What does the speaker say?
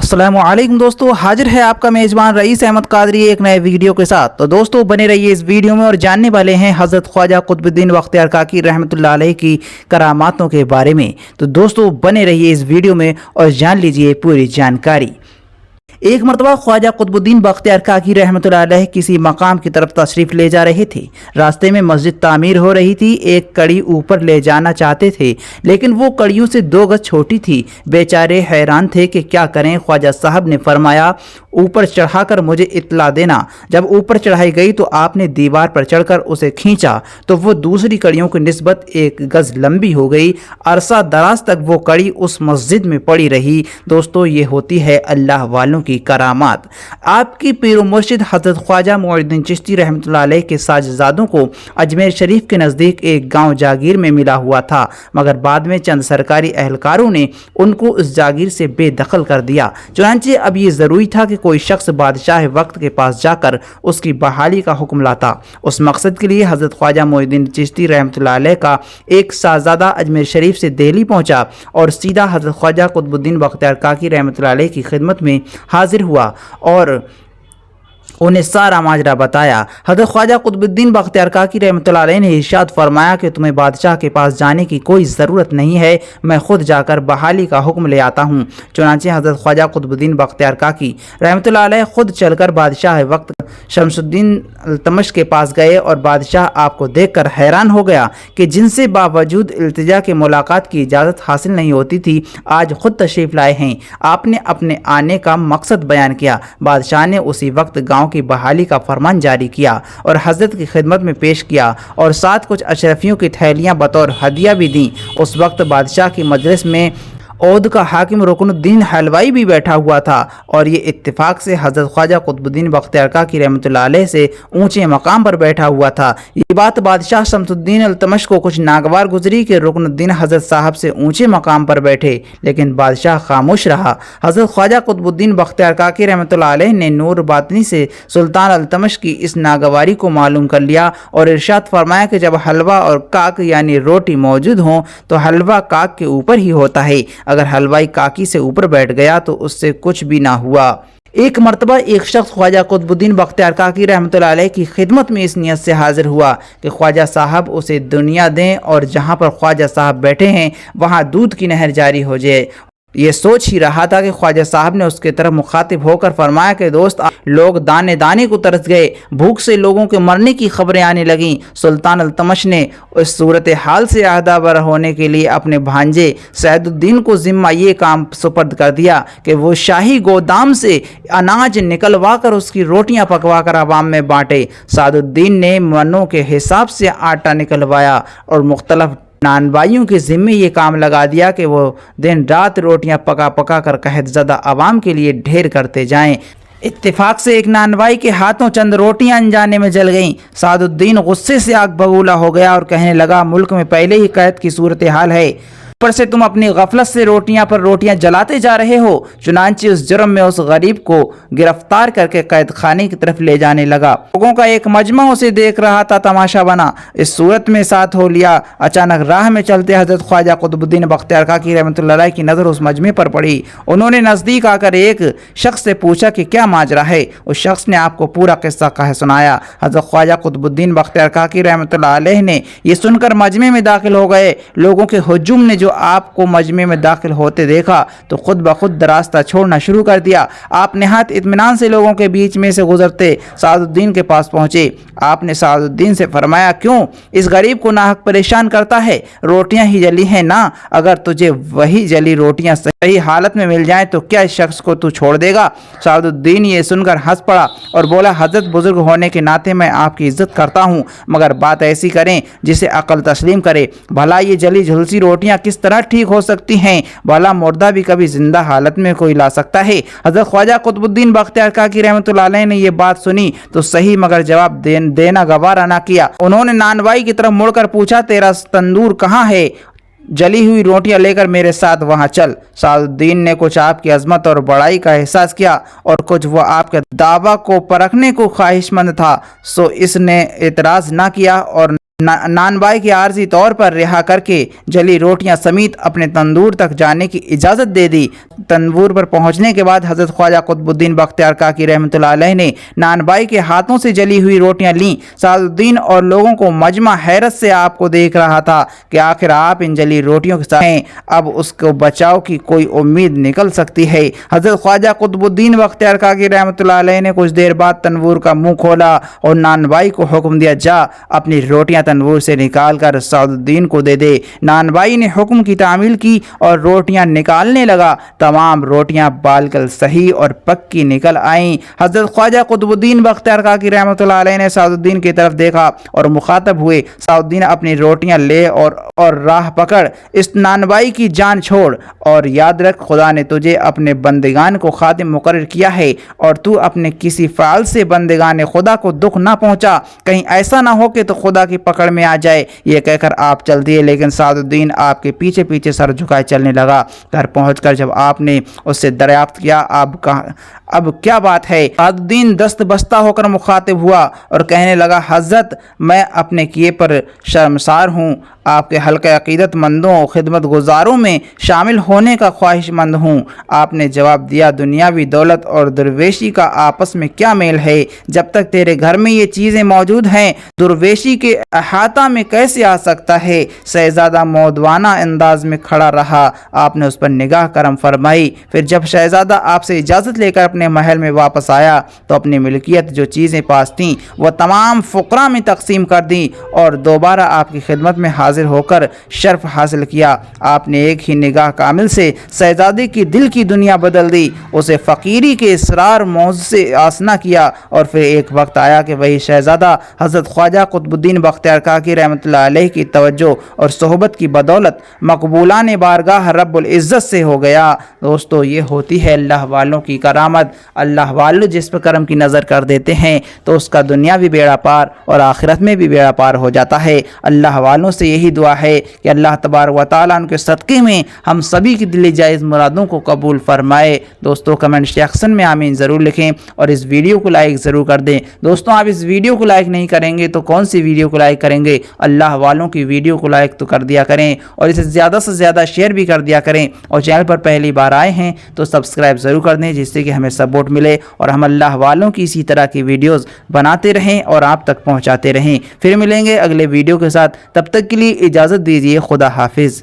अस्सलामु अलैकुम दोस्तों, हाजिर है आपका मेज़बान रईस अहमद कादरी एक नए वीडियो के साथ। तो दोस्तों बने रहिए इस वीडियो में और जानने वाले हैं हज़रत ख्वाजा कुतुबुद्दीन बख्तियार काकी रहमतुल्लाह अलैह की करामातों के बारे में। तो दोस्तों बने रहिए इस वीडियो में और जान लीजिए पूरी जानकारी। एक मरतबा ख्वाजा कुतुबुद्दीन बख्तियार काकी रहमतुल्लाह अलैह किसी मकाम की तरफ तशरीफ़ ले जा रहे थे। रास्ते में मस्जिद तामीर हो रही थी। एक कड़ी ऊपर ले जाना चाहते थे लेकिन वो कड़ियों से 2 गज छोटी थी। बेचारे हैरान थे कि क्या करें। ख्वाजा साहब ने फरमाया, ऊपर चढ़ाकर मुझे इत्तला देना। जब ऊपर चढ़ाई गई तो आपने दीवार पर चढ़कर उसे खींचा तो वो दूसरी कड़ियों की निस्बत 1 गज लंबी हो गई। अरसा दराज तक वो कड़ी उस मस्जिद में पड़ी रही। दोस्तों ये होती है अल्लाह वालों की करामात। आपकी पीर मुर्शिद हज़रत ख्वाजा मुइनुद्दीन चिश्ती रहमतुल्लाह अलैह के साजिज़ादों को अजमेर शरीफ के नज़दीक एक गांव जागीर में मिला हुआ था, मगर बाद में चंद सरकारी अहलकारों ने उनको उस जागीर से बेदखल कर दिया। चुनांचे अब ये ज़रूरी था कि कोई शख्स बादशाह वक्त के पास जाकर उसकी बहाली का हुक्म लाता। उस मकसद के लिए हज़रत ख्वाजा मुइनुद्दीन चिश्ती रहमतुल्लाह अलैह का एक साहबजादा अजमेर शरीफ से दिल्ली पहुँचा और सीधा हज़रत ख्वाजा कुतुबुद्दीन बख्तियार काकी रहमतुल्लाह अलैह की खिदमत में हाजिर हुआ और उन्हें सारा माजरा बताया। हज़रत ख्वाजा कुतुबुद्दीन बख्तियार काकी रहमतुल्लाह अलैह ने इरशाद फरमाया कि तुम्हें बादशाह के पास जाने की कोई ज़रूरत नहीं है, मैं खुद जाकर बहाली का हुक्म ले आता हूँ। चुनांचे हज़रत ख्वाजा कुतुबुद्दीन बख्तियार काकी रहमतुल्लाह अलैह खुद चलकर बादशाह वक्त शमसुद्दीन इल्तुतमिश के पास गए और बादशाह आपको देखकर हैरान हो गया कि जिनसे बावजूद इल्तिजा के मुलाकात की इजाज़त हासिल नहीं होती थी, आज खुद तशरीफ़ लाए हैं। आपने अपने आने का मकसद बयान किया। बादशाह ने उसी वक्त गाँव की बहाली का फरमान जारी किया और हजरत की खिदमत में पेश किया और साथ कुछ अशरफियों की थैलियां बतौर हदिया भी दी। उस वक्त बादशाह की मजलिस में औद का हाकिम रुकनुद्दीन हलवाई भी बैठा हुआ था और ये इत्तेफाक से हज़रत ख्वाजा कुतुबुद्दीन बख्तियार काकी रहमतुल्लाह अलैह से ऊंचे मकाम पर बैठा हुआ था। ये बात बादशाह शमसुद्दीन इल्तुतमिश को कुछ नागवार गुजरी कि रुकनुद्दीन हज़रत साहब से ऊंचे मकाम पर बैठे, लेकिन बादशाह खामोश रहा। हज़रत ख्वाजा कुतुबुद्दीन बख्तियार काकी रहमतुल्लाह अलैह ने नूर बातनी से सुल्तान इल्तुतमिश की इस नागवारी को मालूम कर लिया और इरशाद फरमाया कि जब हलवा और काक यानी रोटी मौजूद हों तो हलवा काक के ऊपर ही होता है। अगर हलवाई काकी से ऊपर बैठ गया तो उससे कुछ भी ना हुआ। एक मरतबा एक शख्स ख्वाजा कुतुबुद्दीन बख्तियार काकी रहमतुल्लाह अलैह की खिदमत में इस नियत से हाजिर हुआ कि ख्वाजा साहब उसे दुनिया दें और जहाँ पर ख्वाजा साहब बैठे हैं वहाँ दूध की नहर जारी हो जाए। ये सोच ही रहा था कि ख्वाजा साहब ने उसके तरफ मुखातिब होकर फरमाया कि दोस्त, लोग दाने दाने को तरस गए, भूख से लोगों के मरने की खबरें आने लगीं। सुल्तान इल्तुतमिश ने इस सूरत हाल से आगाह होने के लिए अपने भांजे सैदुद्दीन को जिम्मा ये काम सुपर्द कर दिया कि वो शाही गोदाम से अनाज निकलवा कर उसकी रोटियां पकवा कर आवाम में बांटे। सैदुद्दीन ने मनों के हिसाब से आटा निकलवाया और मुख्तलिफ नानबाइयों के ज़िम्मे ये काम लगा दिया कि वो दिन रात रोटियां पका पका कर कहतज़दा आवाम के लिए ढेर करते जाएं। इत्तेफाक से एक नानबाई के हाथों चंद रोटियां अनजाने में जल गईं। सैदुद्दीन गुस्से से आग बबूला हो गया और कहने लगा, मुल्क में पहले ही कैद की सूरत हाल है, ऊपर से तुम अपनी गफलत से रोटियां पर रोटियां जलाते जा रहे हो। चुनांचे उस जुर्म में उस गरीब को गिरफ्तार करके कैद खाने की तरफ ले जाने लगा। लोगों का एक मजमा उसे देख रहा था, तमाशा बना। इस सूरत में साथ हो लिया। अचानक राह में चलते हज़रत ख्वाजा कुतुबुद्दीन बख्तियार काकी रहमतुल्लाह अलैह की नज़र उस मजमे पर पड़ी। उन्होंने नज़दीक आकर एक शख्स से पूछा कि क्या माजरा है। उस शख्स ने आपको पूरा किस्सा कह सुनाया। हज़रत ख्वाजा कुतुबुद्दीन बख्तियार काकी रहमतुल्लाह अलैह ने ये सुनकर मजमे में दाखिल हो गए। लोगों के हुजूम ने आपको मजमे में दाखिल होते देखा तो खुद ब खुद रास्ता छोड़ना शुरू कर दिया। आप निहायत इत्मीनान से लोगों के बीच में से गुजरते सैदुद्दीन के पास पहुंचे। आपने सैदुद्दीन से फरमाया, क्यों इस गरीब को नाहक परेशान करता है? रोटियां ही जली हैं ना? अगर तुझे वही जली रोटियां सही हालत में मिल जाएं तो क्या इस शख्स को तू छोड़ देगा? सैदुद्दीन ये सुनकर हंस पड़ा और बोला, हजरत बुजुर्ग होने के नाते मैं आपकी इज्जत करता हूँ, मगर बात ऐसी करें जिसे अकल तस्लीम करे। भला ये जली झुलसी रोटियां किस तरह ठीक हो सकती हैं? भला मुर्दा भी कभी जिंदा हालत में कोई ला सकता है? हज़रत ख्वाजा कुतुबुद्दीन बख्तियार काकी रहमतुल्लाह अलैह ने यह बात सुनी तो सही मगर जवाब देना गवारा ना किया। उन्होंने नानबाई की तरफ मुड़कर पूछा, तेरा तंदूर कहाँ है? जली हुई रोटियां लेकर मेरे साथ वहां चल। सैदुद्दीन ने कुछ आपकी अजमत और बड़ाई का एहसास किया और कुछ वो आपके दावा को परखने को ख्वाहिशमंद था, सो इसने एतराज़ ना किया और नानबाई की आर्जी तौर पर रिहा करके जली रोटियां समेत अपने तंदूर तक जाने की इजाज़त दे दी। तंदूर पर पहुंचने के बाद हज़रत ख्वाजा कुतुबुद्दीन बख्तियार काकी रहमतुल्लाह अलैह ने नानबाई के हाथों से जली हुई रोटियां लीं। सादुद्दीन और लोगों को मजमा हैरत से आपको देख रहा था कि आखिर आप इन जली रोटियों के साथ हैं, अब उसको बचाव की कोई उम्मीद निकल सकती है। हज़रत ख्वाजा कुतुबुद्दीन बख्तियार काकी रहमतुल्लाह अलैह ने कुछ देर बाद तंदूर का मुंह खोला और नानबाई को हुक्म दिया, जा अपनी रोटियां तंदूर से निकाल कर सादुद्दीन को दे दे। नानबाई ने हुक्म की तामील की और रोटियां निकालने लगा। तमाम रोटियां बालकल सही और पक्की निकल आईं। हज़रत ख्वाजा कुतुबुद्दीन बख्तियार काकी रहमतुल्लाह अलैह ने सादुद्दीन की तरफ देखा और मुखातब हुए, सादुद्दीन अपनी रोटियां ले और राह पकड़, इस नानबाई की जान छोड़ और याद रख, खुदा ने तुझे अपने बंदगान को खादिम मुकर्रर किया है और तू अपने किसी फ़ाल से बंदगान खुदा को दुख ना पहुंचा, कहीं ऐसा ना हो कि तो खुदा की पकड़ में आ जाए। ये कहकर आप चल दिए, लेकिन सादुद्दीन आपके पीछे पीछे सर झुकाए चलने लगा। घर पहुंचकर जब आपने उससे दरियाफ्त किया अब क्या बात है, सादुद्दीन दस्त बस्ता होकर मुखातिब हुआ और कहने लगा, हज़रत मैं अपने किए पर शर्मसार हूँ, आपके हल्के अक़ीदतमंदों और खिदमत गुजारों में शामिल होने का ख्वाहिशमंद हूँ। आपने जवाब दिया, दुनियावी दौलत और दुर्वेशी का आपस में क्या मेल है? जब तक तेरे घर में ये चीज़ें मौजूद हैं, दुर्वेशी के अहाता में कैसे आ सकता है? शहज़ादा मौदवाना अंदाज में खड़ा रहा। आपने उस पर निगाह करम फरमाई। फिर जब शहज़ादा आपसे इजाज़त लेकर अपने महल में वापस आया तो अपनी मिल्कियत जो चीज़ें पास थीं वह तमाम फ़ुक़रा में तकसीम कर दी और दोबारा आपकी खिदमत में हाजिर होकर शर्फ हासिल किया। आपने एक ही निगाह कामिल से शहज़ादे की दिल की दुनिया बदल दी, उसे फ़कीरी के इसरार मौज से आसना किया और फिर एक वक्त आया कि वही शहज़ादा हज़रत ख्वाजा कुतुबुद्दीन बख्तियार काकी रहमतुल्लाह अलैह की तवज्जो और सोहबत की बदौलत मकबूलान बारगाह रब्बुल इज़्ज़त से हो गया। दोस्तों, ये होती है अल्लाह वालों की करामत। अल्लाह वाले जिस पर करम की नज़र कर देते हैं तो उसका दुनियावी बेड़ा पार और आखिरत में भी बेड़ा पार हो जाता है। अल्लाह वालों से यही दुआ है कि अल्लाह तबारक व तआला उनके सदक़े में हम सभी की दिली जायज़ मुरादों को कबूल फरमाए। दोस्तों, कमेंट सेक्शन में आमीन ज़रूर लिखें और इस वीडियो को लाइक ज़रूर कर दें। दोस्तों, आप इस वीडियो को लाइक नहीं करेंगे तो कौन सी वीडियो को लाइक करेंगे? अल्लाह वालों की वीडियो को लाइक तो कर दिया करें और इसे ज़्यादा से ज़्यादा शेयर भी कर दिया करें और चैनल पर पहली बार आए हैं तो सब्सक्राइब ज़रूर कर दें, जिससे कि हमें सपोर्ट मिले और हम अल्लाह वालों की इसी तरह की वीडियोस बनाते रहें और आप तक पहुंचाते रहें। फिर मिलेंगे अगले वीडियो के साथ, तब तक के लिए इजाज़त दीजिए। खुदा हाफिज़।